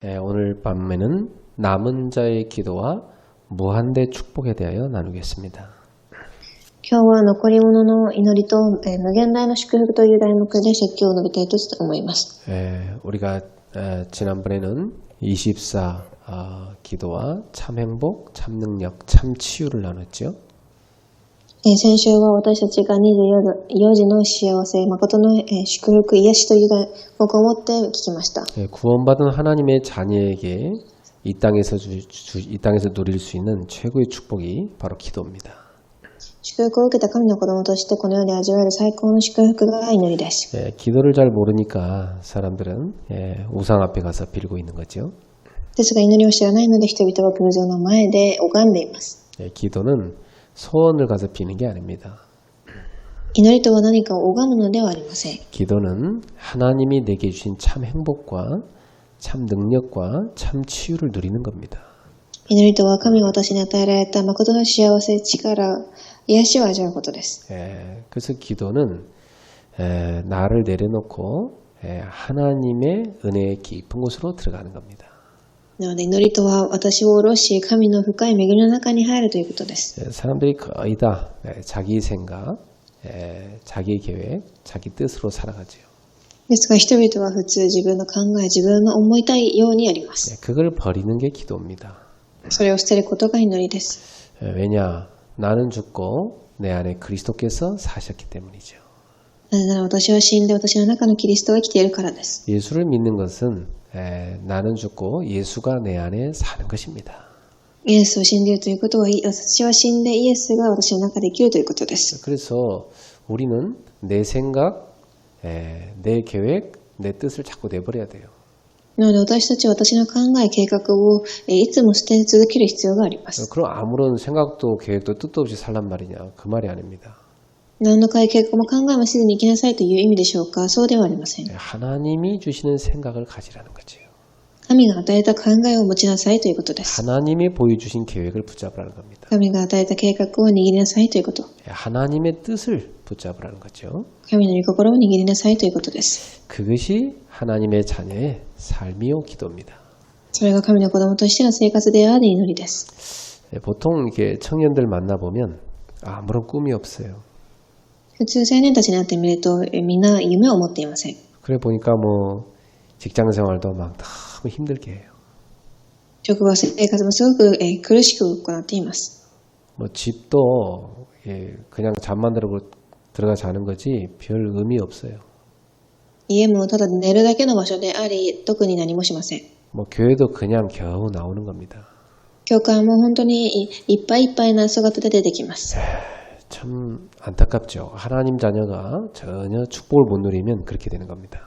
오늘 밤에는 남은 자의 기도와 무한대 축복에 대하여 나누겠습니다. 今日は残り物の祈りと、無限大の祝福という題目で説教を述べたいと思います。 우리가 지난번에는 24 기도와 참 행복, 참 능력, 참 치유를 나눴죠. 先週は私たちが24時の幸せ、誠の祝福、癒しという題目を持って聞きました。 구원받은 하나님의 자녀에게 이 땅에서 누릴 수 있는 최고의 축복이 바로 기도입니다. 祝福を受けた神の子供としてこの世で味わえる最高の祝福が祈りです。 기도를 잘 모르니까 사람들은 우상 앞에 가서 빌고 있는 거죠. ですが祈りを知らないので人々は偶像の前で拝んでいます。 기도는 소원을 가서 비는 게 아닙니다. 祈りとは何かを拝むのではありません。 기도는 하나님이 내게 주신 참 행복과 참 능력과 참 치유를 누리는 겁니다. 祈りとは神が私に与えられた誠の幸せ、力、癒しを味わうことです。 그래서 기도는 나를 내려놓고 하나님의 은혜의 깊은 곳으로 들어가는 겁니다. なので祈りとは私を下ろし神の深い恵みの中に入るということです。 사람들이 거의 다 자기 생각, 자기 계획, 자기 뜻으로 살아가죠. ですが人々は普通自分の考え、自分の思いたいようにやります。 그걸 버리는 게 기도입니다. それを捨てることが祈りです。 왜냐? 나는 죽고 내 안에 그리스도께서 사셨기 때문이죠. なぜなら私は死んで私の中のキリストが生きているからです。 예수를 믿는 것은 나는 죽고 예수가 내 안에 사는 것입니다. イエスを信じるということは私は死んでイエスが私の中で生きるということです。 그래서 우리는 내 생각, 내 계획, 내 뜻을 자꾸 내버려야 돼요. なので私たちは私の考え、計画をいつも捨て続ける必要があります。 그럼 아무런 생각도 계획도 뜻도 없이 살란 말이냐? 그 말이 아닙니다. 何の計画も考えもせずに生きなさいという意味でしょうか？そうではありません。 하나님이 주시는 생각을 가지라는 거죠. 神が与えた考えを持ちなさいということです。 하나님이 보여주신 계획을 붙잡으라는 겁니다. 神が与えた計画を握りなさいということ。 하나님의 뜻을 붙잡으라는 거죠. 神の御心を握りなさいということです。 그것이 하나님의 자녀의 삶이요 기도입니다. それが神の子供としての生活であり祈りです。 보통 이렇게 청년들 만나보면 아무런 꿈이 없어요. 普通青年たちに会ってみるとみんな夢を持っていません。 그래 보니까 뭐 직장 생활도 막 너무 힘들게 해요. 職場生活もすごく苦しく行っています。 뭐 집도 그냥 잠만 들어가 자는 거지 별 의미 없어요. 家もただ寝るだけの場所であり特に何もしません。 뭐 교회도 그냥 겨우 나오는 겁니다. 教会も本当にいっぱいいっぱいな姿で出てきます。 참 안타깝죠. 하나님 자녀가 전혀 축복을 못 누리면 그렇게 되는 겁니다.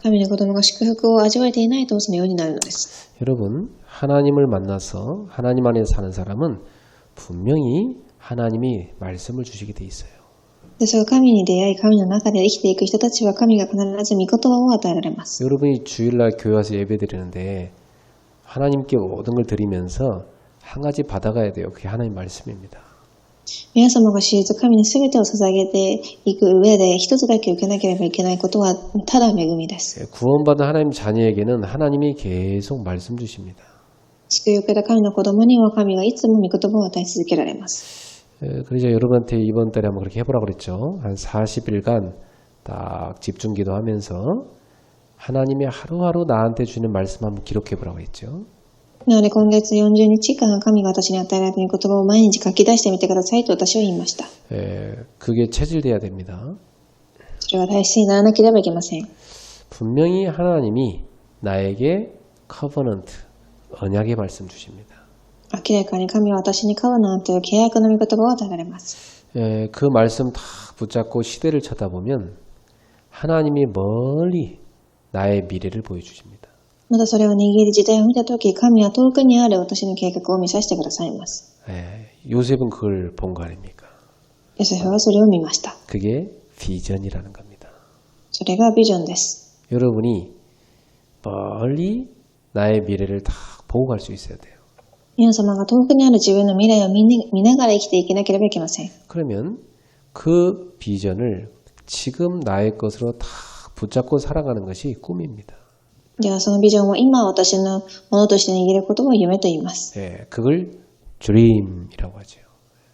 神の子供が祝福を味わえていないとそのようになるのです。 여러분, 하나님을 만나서 하나님 안에 사는 사람은 분명히 하나님이 말씀을 주시게 돼 있어요. ですが神に出会い神の中で生きていく人たちは神が必ず御言葉を与えられます。 여러분이 주일날 교회 와서 예배 드리는데 하나님께 모든 걸 드리면서 한 가지 받아가야 돼요. 그게 하나님 말씀입니다. 皆様が知り神に全てを捧げていく上で一つだけ受けなければいけないことはただ恵みです。 구원받은 하나님 자녀에게는 하나님이 계속 말씀 주십니다. 救いを受けた神の子供には神がいつも御言葉を与え続けられます。 그래서 여러분한테 이번 달에 한번 그렇게 해보라고 그랬죠. 한 40일간 딱 집중 기도하면서 하나님이 하루하루 나한테 주는 말씀 한번 기록해보라고 했죠. なので今月40日間神が私に与えられた御言葉を毎日書き出してみてくださいと私は言いました。 그게 체질돼야 됩니다. それは大切にならなければいけません。 분명히 하나님이 나에게 커버넌트, 언약의 말씀 주십니다. 明らかに神は私にカバナンという契約の御言葉を与えられます。 그 말씀 다 붙잡고 시대를 쳐다보면 하나님이 멀리 나의 미래를 보여주십니다. またそれを握り時代を見たとき、神は遠くにある私の計画を見させてくださいます。 요셉은 그걸 본 거 아닙니까? ヨセフはそれを見ました。 그게 비전이라는 겁니다. それがビジョンです。 여러분이 멀리 나의 미래를 다 보고 갈 수 있어야 돼요. 皆様が遠くにある自分の未来を見ながら生きていけなければいけません。 그러면 그 비전을 지금 나의 것으로 다 붙잡고 살아가는 것이 꿈입니다. ではそのビジョンを今私のものとして握ることを夢と言います。 예, 그걸 dream이라고 하죠.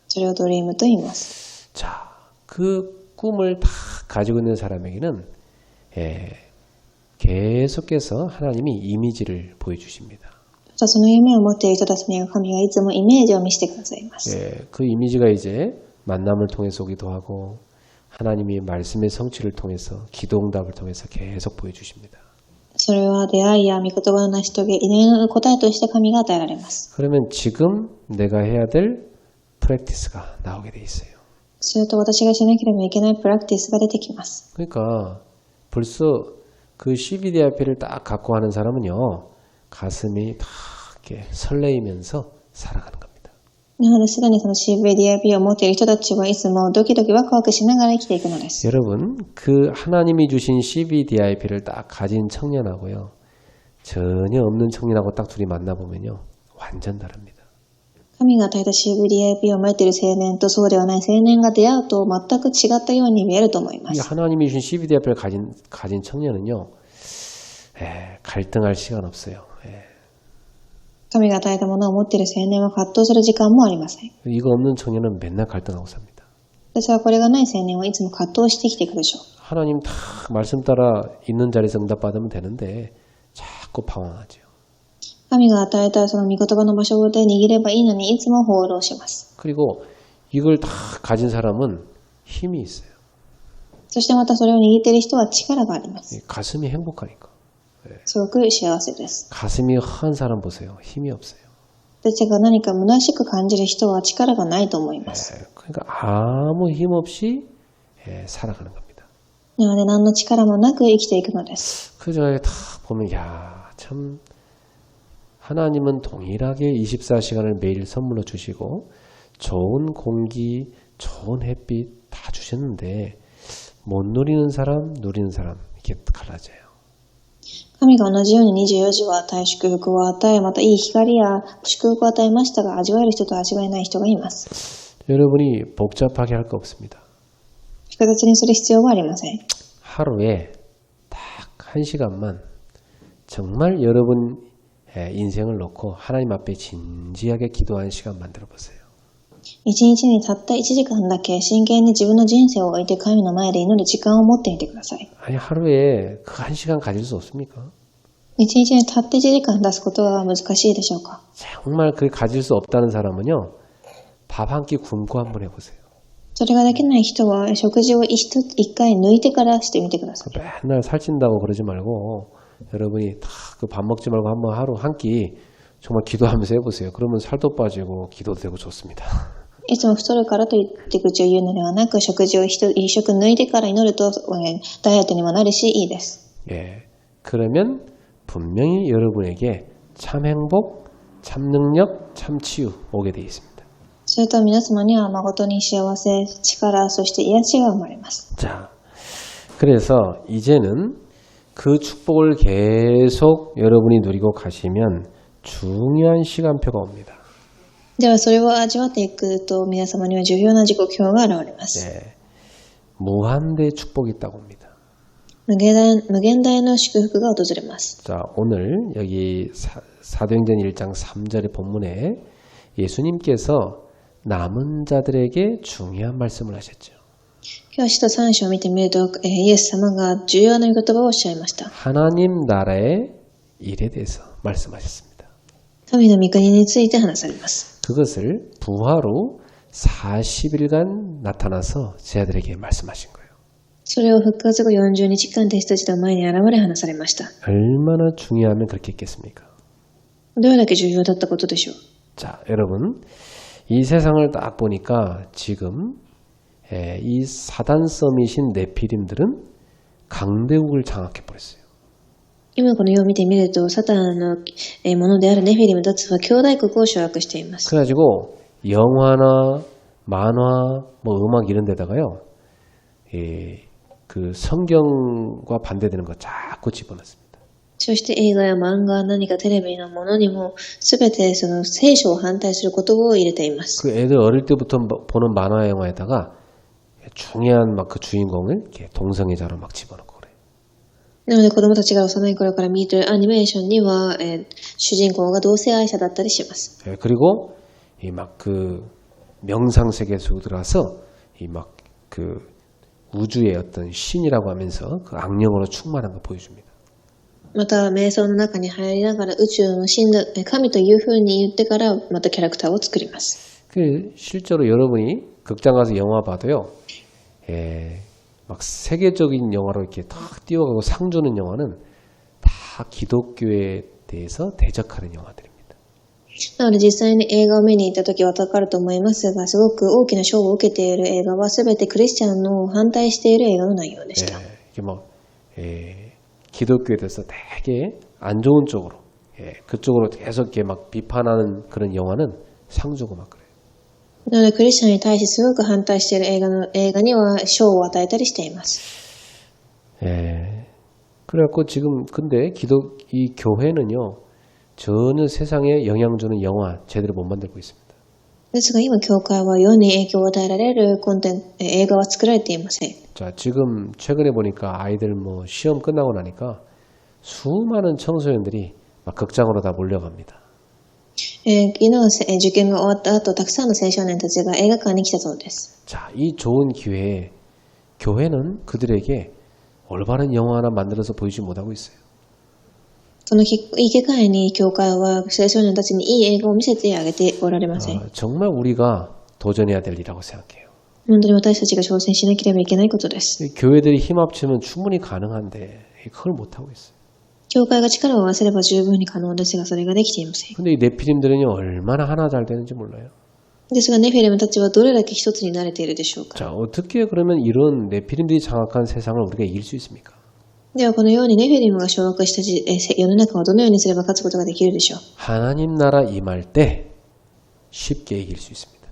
それをドリームと言います。 자, 그 꿈을 다 가지고 있는 사람에게는 계속해서 하나님이 이미지를 보여주십니다. またその夢を持っている人たちには神がいつもイメージを見せてくださいます。 예, 그 이미지가 이제 만남을 통해서 오기도 하고 하나님이 말씀의 성취를 통해서 기도응답을 통해서 계속 보여주십니다. それは出会いや御言葉の成し遂げ、祈りの答えとして神が与えられます。 그러면 지금 내가 해야 될 프랙티스가 나오게 돼 있어요. すると私がしなければいけないプラクティスが出てきます。 그러니까 벌써 그 CBDIP를 딱 갖고 하는 사람은요, 가슴이 다 이렇게 설레이면서 살아가는 겁니다. なので、すでにその CVDIP を持っている人たちはいつもドキドキワクワクしながら生きていくのです。 여러분, 그 하나님이 주신 CBDIP를 딱 가진 청년하고요, 전혀 없는 청년하고 딱 둘이 만나보면요, 완전 다릅니다. 神が与えた CVDIP を持っている青年とそうではない青年が出会うと全く違ったように見えると思いま 이 す。 하나님이 주신 CBDIP를 가진 청년은요, 갈등할 시간 없어요. 神が与えたものを持っている青年は葛藤する時間もありません。 이거 없는 청년은 맨날 갈등하고 삽니다. 私はこれがない青年はいつも葛藤してきていくでしょう。 하나님 다 말씀 따라 있는 자리에서 응답받으면 되는데 자꾸 방황하죠. 神が与えたその御言葉の場所で握ればいいのにいつも放浪します。 그리고 이걸 다 가진 사람은 힘이 있어요. そしてまたそれを握っている人は力があります。 가슴이 행복하니까. すごく幸せです。 가슴이 허한 사람 보세요. 힘이 없어요. 私が何か虚しく感じる人は力がないと思います。 그러니까 아무 힘 없이 살아가는 겁니다. なので何の力もなく生きていくのです。 그저 다 보면 참 하나님은 동일하게 24시간을 매일 선물로 주시고 좋은 공기, 좋은 햇빛 다 주셨는데 못 누리는 사람, 누리는 사람 이렇게 갈라져요. 神が同じように24時を与え、祝福を与え、またいい光や祝福を与えましたが、味わえる人と味わえない人がいます。 여러분이 복잡하게 할 거 없습니다. 複雑にする必要はありません。 하루에 딱 1시간만 정말 여러분 인생을 놓고 하나님 앞에 진지하게 기도하는 시간 만들어 보세요. 一日にたった1時間だけ真剣に自分の人生を置いて神の前で祈る時間を持ってみてください。 아니 하루에 그 1시간 가질 수 없습니까? 一日にたった1時間出すことは難しいでしょうか？ 정말 그 가질 수 없다는 사람은요, 밥 한 끼 굶고 한번 해보세요. それができない人は食事を一回抜いてからしてみてください。 맨날 살찐다고 그러지 말고 여러분이 다 그 밥 먹지 말고 한번 하루 한 끼 정말 기도하면서 해보세요. 그러면 살도 빠지고 기도도 되고 좋습니다. いつも太るからと言って口を言うのではなく、食事を一食抜いてから祈るとダイエットにもなるしいいです。 예, 그러면 분명히 여러분에게 참 행복, 참 능력, 참 치유 오게 되어 있습니다. すると皆様には誠に幸せ、力、そして癒しが生まれます。 자, 그래서 이제는 그 축복을 계속 여러분이 누리고 가시면 중요한 시간표가 옵니다. ではそれを味わっていくと皆様には重要な時刻表が現れます。 예, 무한대 축복이 있다고 옵니다. 無限大の祝福が訪れます。 자, 오늘 여기 사도행전 1장 3절의 본문에 예수님께서 남은 자들에게 중요한 말씀을 하셨죠. 今日使徒3章を見てみると、イエス様が重要な御言葉をおっしゃいました。 하나님 나라의 일에 대해서 말씀하셨습니다. 神の御国について話されます。 그것을 부활후 40일간 나타나서 제자들에게 말씀하신 거예요. それを復活後40日間弟子たちの前に現れ話されました。 얼마나 중요하면 그렇게 했겠습니까? どれだけ重要だったことでしょう。 자, 여러분, 이 세상을 딱 보니까 지금 이 사단 서밋인 네피림들은 강대국을 장악해 버렸어요. 今この世を見てみると、サタンのものであるネフィリムたちは兄弟国を掌握しています。 그래가지고 영화나 만화, 뭐 음악 이런 데다가요, 그 성경과 반대되는 거 자꾸 집어넣습니다. そして映画や漫画、何かテレビのものにも全てその聖書を反対する言葉を入れています。 그 애들 어릴 때부터 보는 만화 영화에다가 중요한 막 그 주인공을 이렇게 동성애자로 막 집어넣고 그래요. なので子供たちが幼い頃から見ているアニメーションには、主人公が同性愛者だったりします。 예, 그리고 이 막 그 명상 세계 속에 들어가서 이 막 그 우주의 어떤 신이라고 하면서 그 악령으로 충만한 거 보여줍니다. また瞑想の中に入りながら宇宙の神だ神というふうに言ってからまたキャラクターを作ります。 그 실제로 여러분이 극장 가서 영화 봐도요, 막 세계적인 영화로 이렇게 탁 뛰어가고 상 주는 영화는 다 기독교에 대해서 대적하는 영화들입니다. なので実際に映画を見に行った時はわかると思いますが、すごく大きな賞を受けている映画は全てクリスチャンの反対している映画の内容でした。 이게 막 기독교에 대해서 되게 안 좋은 쪽으로, 그쪽으로 계속 이렇게 막 비판하는 그런 영화는 상 주고 막 그래요. なのでクリスチャンに対してすごく反対している映画には賞を与えたりしています。 그래갖고 지금 근데 이 교회는요, 전혀 세상에 영향 주는 영화 제대로 못 만들고 있습니다. ですが今教会は世に影響を与えられる映画は作られていません。 자, 지금 최근에 보니까 아이들 뭐 시험 끝나고 나니까 수많은 청소년들이 막 극장으로 다 몰려갑니다. 昨日受験が終わった後、たくさんの青少年たちが映画館に来たそうです。 자, 이 좋은 기회에 교회는 그들에게 올바른 영화 하나 만들어서 보이지 못하고 있어요. このいい機会に教会は青少年たちにいい映画を見せてあげておられません。 정말 우리가 도전해야 될 일이라고 생각해요. 本当に私たちが挑戦しなければいけないことです。 교회들이 힘 합치면 충분히 가능한데 그걸 못하고 있어요. 教会が力を合わせれば十分に可能ですが、それができていません。 근데 이 네피림들은요, 얼마나 하나 잘 되는지 몰라요. ですがネフィレムたちはどれだけ一つになれているでしょうか。 자, 어떻게 그러면 이런 네피림들이 장악한 세상을 우리가 이길 수 있습니까? ではこのようにネフィレムが掌握した世の中をどのようにすれば勝つことができるでしょう。 하나님 나라 임할 때 쉽게 이길 수 있습니다.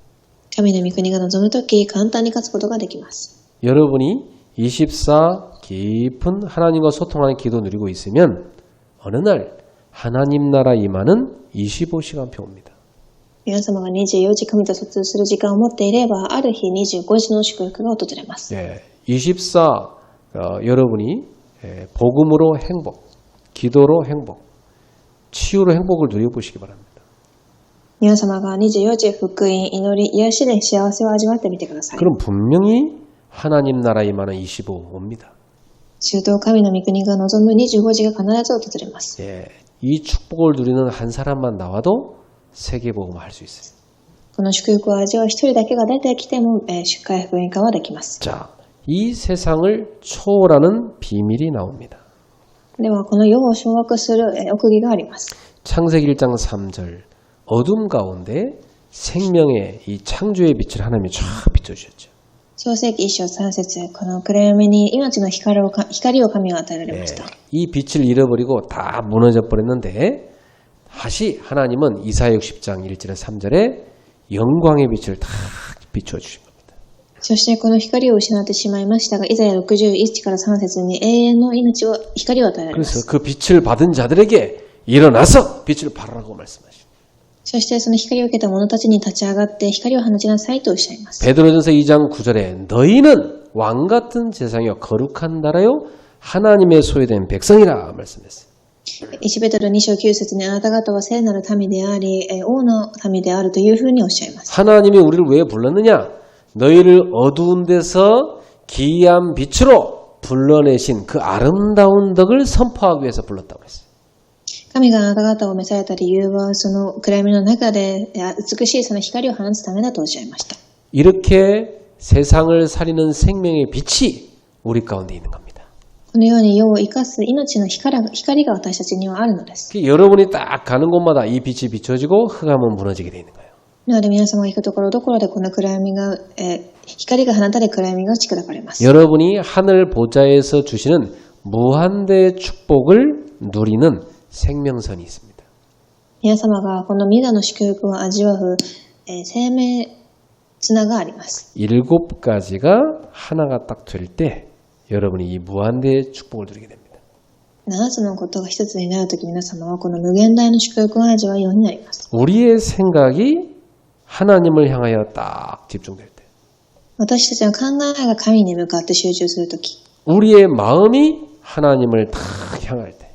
神の御国が望むとき、簡単に勝つことができます。 여러분이 24 깊은 하나님과 소통하는 기도 누리고 있으면 어느 날 하나님 나라 임하는 25시간표 옵니다. 皆様が24時神と疎通する時間を持っていれば、ある日25時の祝福が訪れます。 24 여러분이 복음으로 행복, 기도로 행복, 치유로 행복을 누려보시기 바랍니다. 皆様が24時福音、祈り、癒しで幸せを味わってみてください。 그럼 분명히 하나님 나라 임하는 25 옵니다. すると神の御国が望む25時が必ず訪れます。 이 축복을 누리는 한 사람만 나와도 세계복음을 할 수 있어요. この祝福を味わう一人だけが出てきても、祝回福音化はできます。 자, 이 세상을 초월하는 비밀이 나옵니다. ではこの世を掌握する奥義があります。 창세기 1장 3절 어둠 가운데 생명의 이 창조의 빛을 하나님이 쫙 비춰주셨죠. 創世記1章3節、この暗闇に命の光を神は与えられました。 이 빛을 잃어버리고 다 무너져 버렸는데 다시 하나님은 이사야 60장 1절에 3절에 영광의 빛을 다 비추어 주신 겁니다. そしてこの光を失ってしまいましたが、イザヤ61から3節に永遠の光を与えられます。 그래서 그 빛을 받은 자들에게 일어나서 빛을 발하라고 말씀하십니다. そしてその光を受けた者たちに立ち上がって光を放ちなさいとおっしゃいます。 베드로전서 2장 9절에 너희는 왕 같은 제사장이요 거룩한 나라요 하나님의 소유된 백성이라 말씀했어요. 1ペテロ2章9節にあなた方は聖なる民であり、王の民であるというふうにおっしゃいます。 하나님이 우리를 왜 불렀느냐? 너희를 어두운 데서 기이한 빛으로 불러내신 그 아름다운 덕을 선포하기 위해서 불렀다고 했어요. 神があなた方を召された理由は、その暗闇の中で美しいその光を放つためだとおっしゃいました。 이렇게 세상을 살리는 생명의 빛이 우리 가운데 있는 겁니다. このように世を生かす命の光が私たちにはあるのです。 여러분이 딱 가는 곳마다 이 빛이 비춰지고 흑암은 무너지게 되어 있는 거예요. なので皆様が行くところどころでこの暗闇が、光が放たれ暗闇が打ち砕かれます。 여러분이 하늘 보좌에서 주시는 무한대의 축복을 누리는 생명선이 있습니다. 皆様がこの御座の祝福を味わう、生命綱があります。 7가지가 하나가 딱 될 때 여러분이 이 무한대의 축복을 누리게 됩니다. 7つのことが一つになるとき皆様はこの無限大の祝福を味わうようになります。 우리의 생각이 하나님을 향하여 딱 집중될 때, 私たちの考えが神に向かって集中するとき、 우리의 마음이 하나님을 다 향할 때,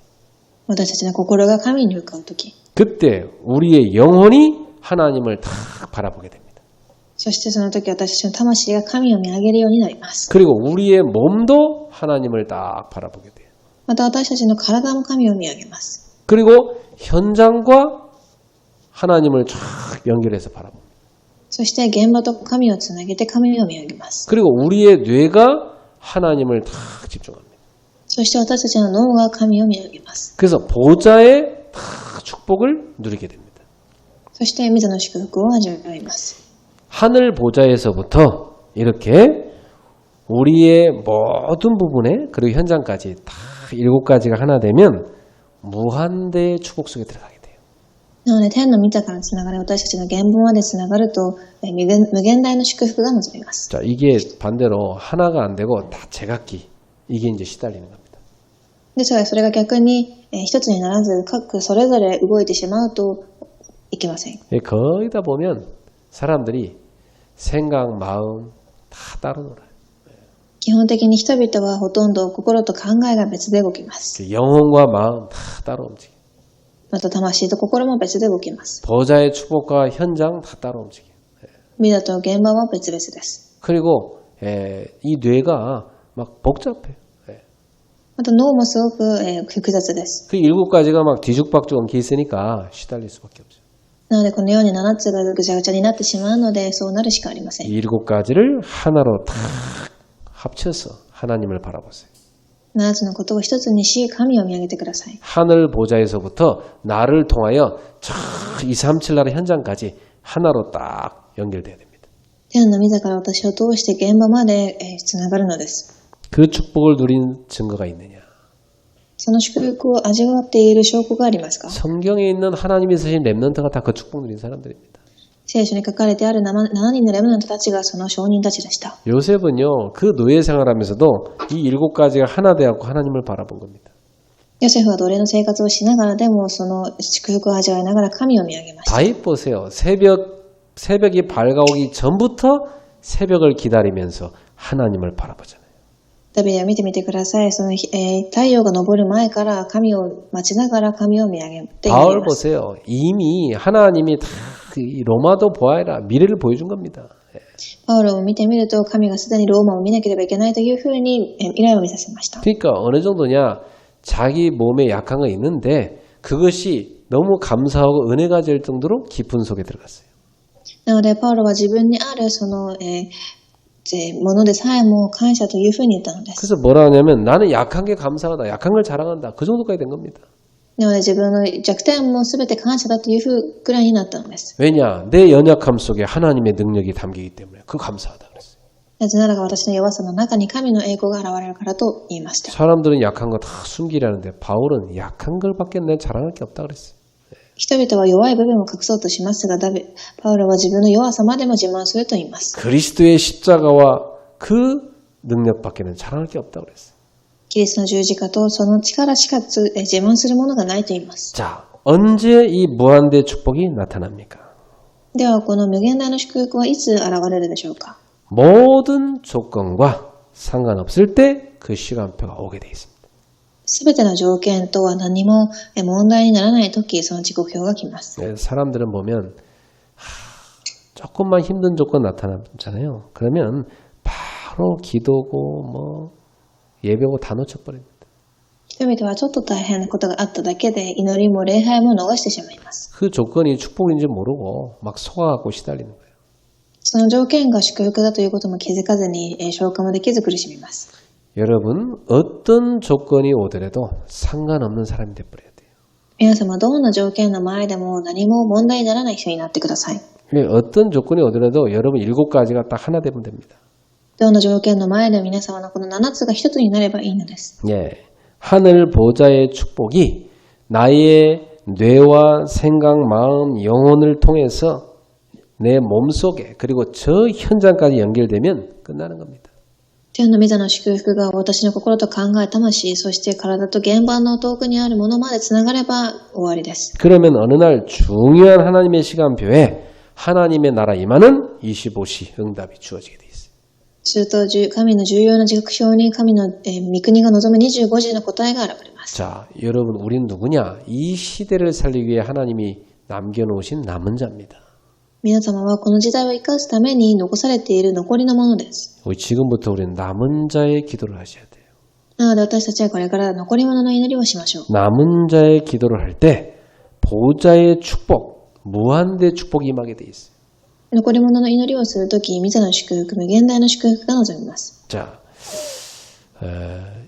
私たちの心が神に向かうとき、 그때 우리의 영혼이 하나님을 다 바라보게 됩니다. そしてその時私たちの魂が神を見上げるようになります。 그리고 우리의 몸도 하나님을 딱 바라보게 돼요. また私たちの体も神を見上げます。 그리고 현장과 하나님을 쫙 연결해서 바라봅니다. そして現場と神をつなげて神を見上げます。 그리고 우리의 뇌가 하나님을 딱 집중합니다. そして私たちの脳が神を見上げます。 그래서 보좌의 다 축복을 누리게 됩니다. そして御座の祝福を味わいます。 하늘 보좌에서부터 이렇게 우리의 모든 부분에 그리고 현장까지 다 7가지가 하나 되면 무한대의 축복 속에 들어가게 돼요. なので天の御座からつながり私たちの原本までつながると無限大の祝福が望みます。 자, 이게 반대로 하나가 안 되고 다 제각기 이게 이제 시달리는 겁니다. ですがそれが逆に一つにならず各それぞれ動いてしまうといけません。 거의 다 보면 사람들이 생각, 마음 다 따로 놀아요. 基本的に人々はほとんど心と考えが別で動きます。 영혼과 마음 다 따로 움직여요. また魂と心も別で動きます。 보좌의 축복과 현장 다 따로 움직여요. 御座と現場は別々です。 그리고 이 뇌가 막 복잡해요. また脳もすごく複雑です。 그 7가지가 막 뒤죽박죽 엉켜 있으니까 시달릴 수밖에 없어요. なのでこのように7つがぐちゃぐちゃになってしまうのでそうなるしかありません。 이 7가지를 하나로 다 합쳐서 하나님을 바라보세요. 7つのことを一つにし神を見上げてください。 하늘 보좌에서부터 나를 통하여 저 237 나라 현장까지 하나로 딱 연결돼야 됩니다. 天の御座から私を通して現場までつながるのです。 그 축복을 누린 증거가 있느냐? その祝福を味わっている証拠がありますか？ 성경에 있는 하나님이 쓰신 렘넌트가 다 그 축복 누린 사람들입니다. 聖書に書かれてある7人のレムナントたちがその証人たちでした。 요셉은요, 그 노예 생활하면서도 이 7가지가 하나 되었고 하나님을 바라본 겁니다. ヨセフは奴隷の生活をしながらでもその祝福を味わいながら神を見上げました。 다윗 보세요. 새벽이 밝아오기 전부터 새벽을 기다리면서 하나님을 바라보잖아요. ダビデを見てみてください。その太陽が昇る前から神を待ちながら神を見上げています。 바울 보세요. 이미 하나님이 다 로마도 보아라 미래를 보여준 겁니다. パウロを見てみると神がすでにローマを見なければいけないというふうに未来を見させました。 그러니까 어느 정도냐 자기 몸에 약한 거 있는데 그것이 너무 감사하고 은혜가 될 정도로 깊은 속에 들어갔어요. なのでパウロは自分にあるそのものでさえも感謝というふうに言ったのです。 그래서 뭐라 하냐면 나는 약한 게 감사하다. 약한 걸 자랑한다. 그 정도까지 된 겁니다. なので自分の弱点も全て感謝だというふうくらいになったのです。 왜냐? 내 연약함 속에 하나님의 능력이 담기기 때문에 그 감사하다 그랬어요. なぜならば私の弱さの中に神の栄光が現れるからと言いました。 사람들은 약한 거 다 숨기라는데 바울은 약한 걸밖에 내 자랑할 게 없다 그랬어요. 人々は弱い部分を隠そうとしますが、パウロは自分の弱さまでも自慢すると言います。 그리스도의 십자가와 그 능력밖에는 자랑할 게 없다 그랬어요. キリストの十字架とその力しか自慢するものがないと言います。 자, 언제 이 무한대 축복이 나타납니까? ではこの無限大の祝福はいつ現れるでしょうか？ 모든 조건과 상관없을 때 그 시간표가 오게 돼 있습니다. すべての条件とは何も問題にならないとき、その時刻表が来ます。 사람들은 보면 조금만 힘든 조건 나타나잖아요. 그러면 바로 기도고 뭐 예배고 다 놓쳐버립니다. 人々はちょっと大変なことがあっただけで祈りも礼拝も逃してしまいます。 그 조건이 축복인지 모르고 막 속아갖고 시달리는 거예요. その条件が祝福だということも気づかずに消化もできず苦しみます。 여러분 어떤 조건이 오더라도 상관없는 사람이 돼버려야 돼요. 皆様どんな条件の前でも何も問題にならない人になってください。 어떤 조건이 오더라도 여러분 7가지가 딱 하나 되면 됩니다. どんな条件の前で皆様のこの7つが一つになればいいのです。 예, 하늘 보좌의 축복이 나의 뇌와 생각, 마음, 영혼을 통해서 내 몸속에 그리고 저 현장까지 연결되면 끝나는 겁니다. 天の御座の祝福が私の心と考え、魂、そして体と現場の遠くにあるものまでつながれば終わりです。 그러면 어느 날 중요한 하나님의 시간표에 하나님의 나라 임하는 25시 응답이 주어지게 돼 있어요. すると、神の重要な目標に神の御国が望む25時の答えが現れます。 자, 여러분, 우린 누구냐? 이 시대를 살리기 위해 하나님이 남겨놓으신 남은 자입니다. 皆様はこの時代を生かすために残されている残りのものです。 지금부터 우리는 남은 자의 기도를 하셔야 돼요. なので私たちはこれから残り物の祈りをしましょう。 남은 자의 기도를 할 때 보좌의 축복, 무한대 축복이 임하게 돼 있어요. 残り物の祈りをするとき、御座の祝福、無限大の祝福が望みます。 자,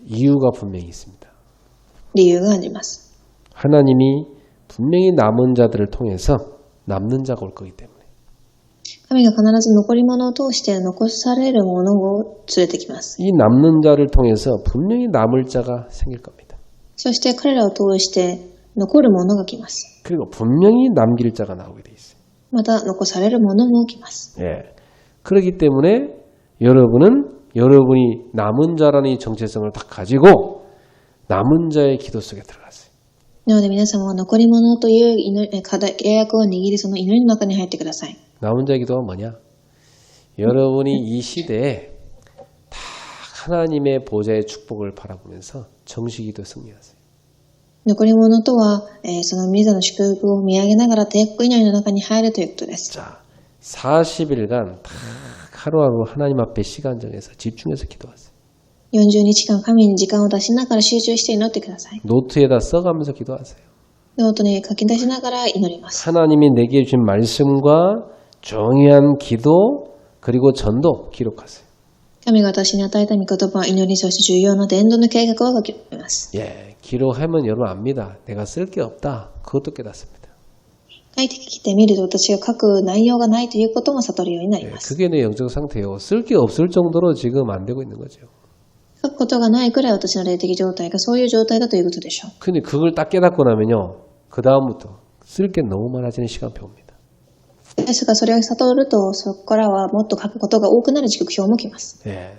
이유가 분명히 있습니다. 理由があります。 하나님이 분명히 남은 자들을 통해서 남는 자가 올 거기 때문에. 神が必ず残り物を通して残されるものを連れてきます。 이 남는 자를 통해서 분명히 남을 자가 생길 겁니다. そして彼らを通して残るものが来ます。 그리고 분명히 남길 자가 나오게 돼 있어요. また残されるものも来ます。 예. 그렇기 때문에 여러분이 남은 자라는 이 정체성을 다 가지고 남은 자의 기도 속에 들어갔어요. なので皆様は残り物という契約を握り、その祈りの中に入ってください。 남은 자의 기도가 뭐냐? 여러분이 이 시대에 다 하나님의 보좌의 축복을 바라보면서 정식기도 승리하세요. 残り物とは、その御座の祝福を見上げながら帝国祈りの中に入るということです。 자, 40일간 다 하루하루 하나님 앞에 시간 정해서 집중해서 기도하세요. 40日間神に時間を出しながら集中して祈ってください。 노트에다 써가면서 기도하세요. ノートに書き出しながら祈ります。 하나님이 내게 주신 말씀과 중요한 기도 그리고 전도 기록하세요. 神が私に与えた御言葉、祈り、そして重要な伝道の計画を書きます。 예, 기록하면 여러분 압니다. 내가 쓸 게 없다. 그것도 깨닫습니다. 書いてきてみると私が書く内容がないということも悟るようになり 예, ます。 그게 내 영적 상태예요. 쓸 게 없을 정도로 지금 안 되고 있는 거죠. 書くことがないくらい私の霊的状態がそういう状態だということでしょう。 근데 그걸 딱 깨닫고 나면요. 그 다음부터 쓸 게 너무 많아지는 시간표 옵니다. ですがそれを悟ると、そこからはもっと書くことが多くなる時刻表も来ます。 예.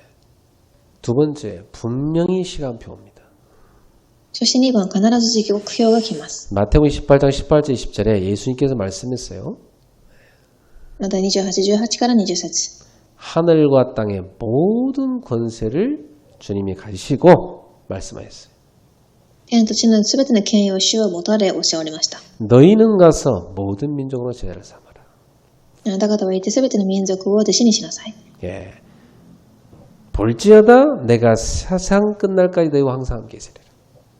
두 번째, 분명히 시간표 옵니다. そして2番、必ず時刻表が来ます。 마태복음 18장 18절 20절에 예수님께서 말씀했어요. また28、18から20節。 하늘과 땅의 모든 권세를 주님이 가지시고 말씀하셨어요. 天と地のすべての権威を主は持たれおっしゃられました。 너희는 가서 모든 민족으로 제자를 삼아라. あなた方は行ってすべての民族を弟子にしなさい。 예. 볼지어다 내가 세상 끝날까지 너희와 항상 함께 있으리라.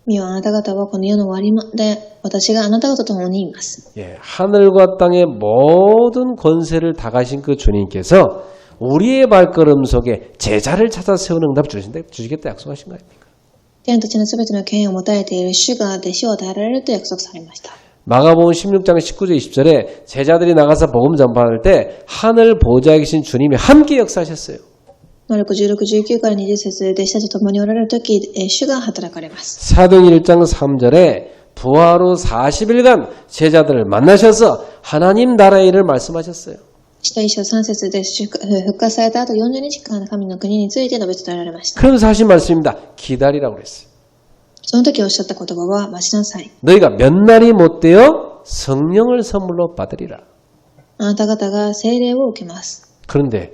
見よ、あなた方はこの世の終わりまで私があなた方と共にいます。 예. 하늘과 땅의 모든 권세를 다 가신 그 주님께서 우리의 발걸음 속에 제자를 찾아 세우는 응답 주시겠다 약속하신 거 아닙니까? 天と地のすべての権威を持たれている主が弟子を与えられると約束されました。 마가복음 16장 19절 20절에 제자들이 나가서 복음 전파할 때 하늘 보좌에 계신 주님이 함께 역사하셨어요. マルコ16、19から20節、弟子たちと共におられるとき、主が働かれます。 사도행 1장 3절에 부활 후 40일간 제자들을 만나셔서 하나님 나라의 일을 말씀하셨어요. 使徒一章3節で復活された後40日間神の国について述べ伝えられました。 그러면서 하신 말씀입니다. 기다리라고 그랬어요. その時おっしゃった言葉は、待ちなさい。 너희가 몇 날이 못 되어 성령을 선물로 받으리라. あなた方が聖霊を受けます。 그런데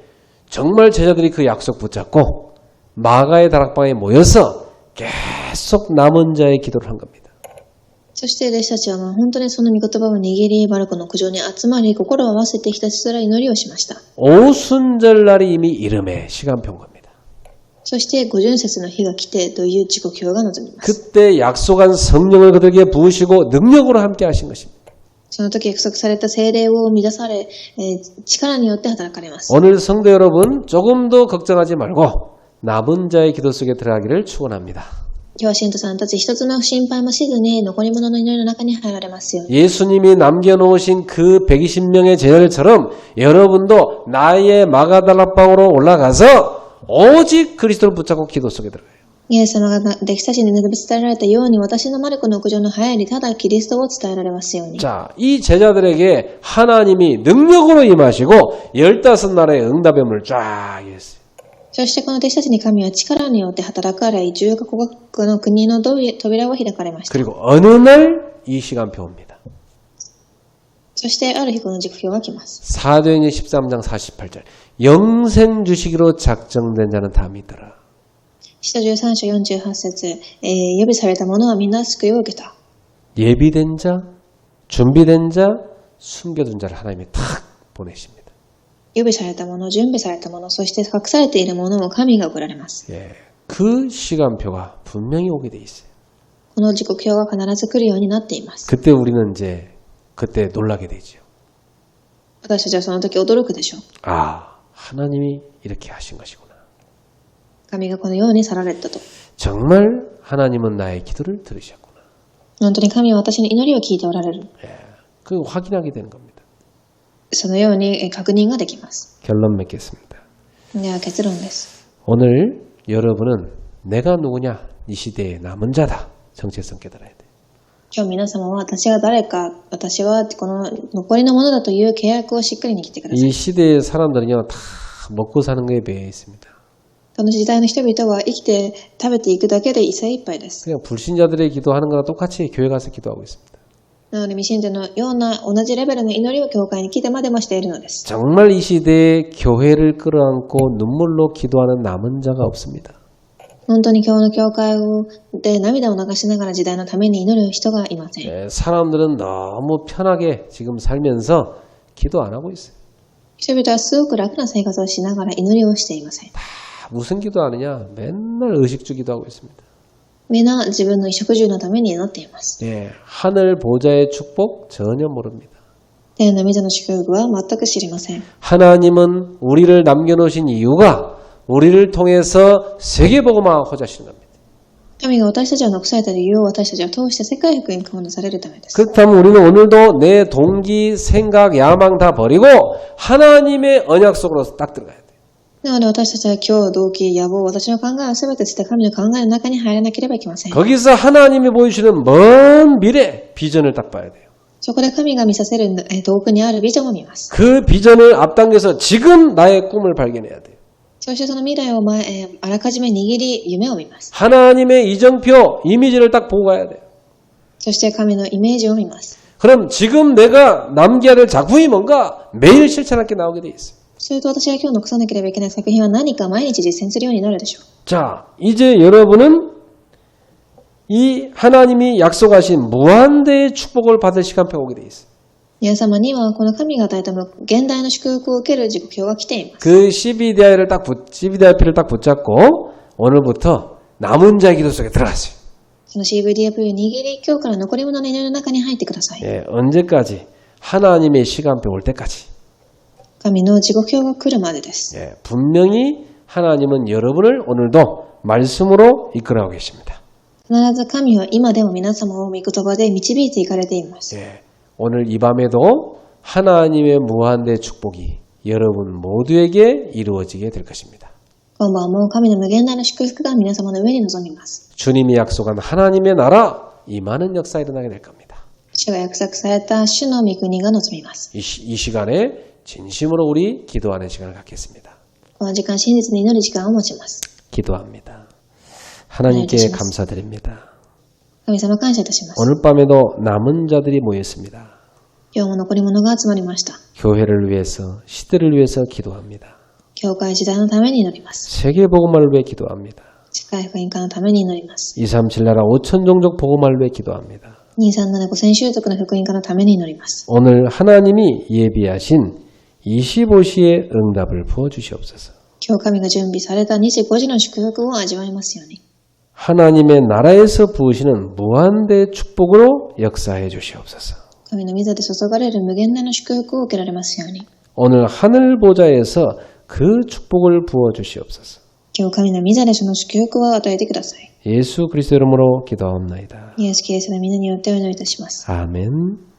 정말 제자들이 그 약속 붙잡고 마가의 다락방에 모여서 계속 남은 자의 기도를 한 겁니다. そして弟子たちは本当にその御言葉を握り、マルコの苦情に集まり、心を合わせてひたすら祈りをしました。 오순절날이 이미 이름에 시간표인 겁니다. そして五巡節の日が来てという時刻表が望みます。 그때 약속한 성령을 그들에게 부으시고 능력으로 함께 하신 것입니다. その時約束された聖霊を満たされ、力によって働かれます。 오늘 성도 여러분 조금도 걱정하지 말고 남은 자의 기도 속에 들어가기를 축원합니다. 今日は信徒さんたち一つの心配もしずに残り物の祈りの中に入られますように。 예수님이 남겨놓으신 그 120명의 제자들처럼 여러분도 나의 마가다락방으로 올라가서 오직 그리스도를 붙잡고 기도 속에 들어가요. イエス様が弟子たちに述べ伝えられたように、私のマルコの屋上の入り、ただキリストを伝えられますように。 자, 이 제자들에게 하나님이 능력으로 임하시고 15나라의 응답의 문을 쫙 열었어요. そしてこの弟子たちに神は力によって働かれ、10カ国の国の扉を開かれました。 그리고 어느 날 이 시간표 옵니다. そしてある日この軸標が来ます。 사도행전 13장 48절 영생 주시기로 작정된 자는 다 믿더라. 使徒13章48節、予備された者はみんな救いを受けた。 예비된 자, 준비된 자, 숨겨둔 자를 하나님이 탁 보내십니다. 予備された者、準備された者、そして隠されている者を神が送られます。 예, 그 시간표가 분명히 오게 돼 있어요. この時刻表が必ず来るようになっています。 그때 우리는 이제 그때 놀라게 되죠. 私たちはその時驚くでしょう。 아, 하나님이 이렇게 하신 것이구나. 神がこのように去られたと。 정말 하나님은 나의 기도를 들으셨구나. 本当に神は私の祈りを聞いておられる。 예, 그 확인하게 되는 겁니다. そのように確認ができます。 결론 맺겠습니다. では結論です。 오늘 여러분은 내가 누구냐? 이 시대의 남은 자다. 정체성 깨달아야 돼. 今日皆様は私が誰か、私はこの残りのものだという契約をしっかりに生きてください。 이 시대의 사람들은요, 다 먹고 사는 거에 매여 있습니다. この時代の人々は生きて食べていくだけで精一杯です。 그냥 불신자들의 기도하는 거랑 똑같이 교회 가서 기도하고 있습니다. なので未信者のような同じレベルの祈りを教会に来てまでもしているのです。 정말 이 시대에 교회를 끌어안고 눈물로 기도하는 남은 자가 없습니다. 本当に今日の教会で涙を流しながら時代のために祈る人がいません。 예, 사람들은 너무 편하게 지금 살면서 기도 안 하고 있어요. 人々はすごく楽な生活をしながら祈りをしていません。 무슨 기도하느냐? 맨날 의식주 기도하고 있습니다. みんな自分の衣食住のために祈っています。 예, 하늘 보좌의 축복 전혀 모릅니다. 天の御座の祝福は全く知りません。 하나님은 우리를 남겨놓으신 이유가 우리를 통해서 세계복음화 하시는 겁니다. 神が私たちを残された理由を私たちは通して世界福音化をなされるためです。 그렇다면 우리는 오늘도 내 동기, 생각, 야망 다 버리고 하나님의 언약 속으로 딱 들어가야 돼요. なので私たちは今日、動機、野望、私の考えを全て捨て神の考えの中に入らなければいけません。 거기서 하나님이 보여주시는 먼 미래 비전을 딱 봐야 돼요. そこで神が見させる遠くにあるビジョンを見ます。 그 비전을 앞당겨서 지금 나의 꿈을 발견해야 돼요. そしてその未来をあらかじめ握り、夢を見ます。 하나님의 이정표, 이미지를 딱 보고 가야 돼요. そして神のイメージを見ます。 그럼 지금 내가 남겨야 될 작품이 뭔가 매일 실천할 게 나오게 돼 있어요. すると私が今日残さなければいけない作品は何か毎日実践するようになるでしょう。 자, 이제 여러분은 이 하나님이 약속하신 무한대의 축복을 받을 시간표가 오게 돼 있어요. 皆様にはこの神が与えた現代の祝福を受ける時刻表が来ています。 그 CBDIP를 딱 붙잡고 오늘부터 남은 자의 기도 속에 들어갔어요. その CVDF を握り、今日から残り物の祈りの中に入ってください。 예, 언제까지? 하나님의 시간표 올 때까지. 神の時刻表が来るまでです。 예, 분명히 하나님은 여러분을 오늘도 말씀으로 이끌어가고 계십니다. 必ず神は今でも皆様を御言葉で導いていかれています。 예, 오늘 이 밤에도 하나님의 무한대 축복이 여러분 모두에게 이루어지게 될 것입니다. 今晩も神の無限大の祝福が皆様の上に臨みます。 주님이 약속한 하나님의 나라 이 많은 역사가 일어나게 될 겁니다. 主が約束された主の御国が臨みます。 이 시간에 진심으로 우리 기도하는 시간을 갖겠습니다. この時間、真実に祈る時間を持ちます。 기도합니다. 하나님께 감사드립니다. 神様感謝いたします。 오늘 밤에도 남은 자들이 모였습니다. 今日も残り物が集まりました。 교회를 위해서, 시대를 위해서 기도합니다. 教会時代のために祈ります。 세계복음화를 위해 기도합니다. 世界福音化のために祈ります。 237 나라 5천 종족 복음화를 위해 기도합니다. 237 5000種族の福音化のために祈ります。 오늘 하나님이 예비하신 25시의 응답을 부어주시옵소서. 今日神が準備された25時の祝福を味わいますように。 하나님의 나라에서 부으시는 무한대 축복으로 역사해 주시옵소서. 神の御座で注がれる無限大の祝福を受けられますように。 오늘 하늘 보좌에서 그 축복을 부어 주시옵소서. 今日神の御座でその祝福を与えてください。 예수 그리스도 이름으로 기도하옵나이다. イエス・キリストの皆によってお祈りいたします。 아멘.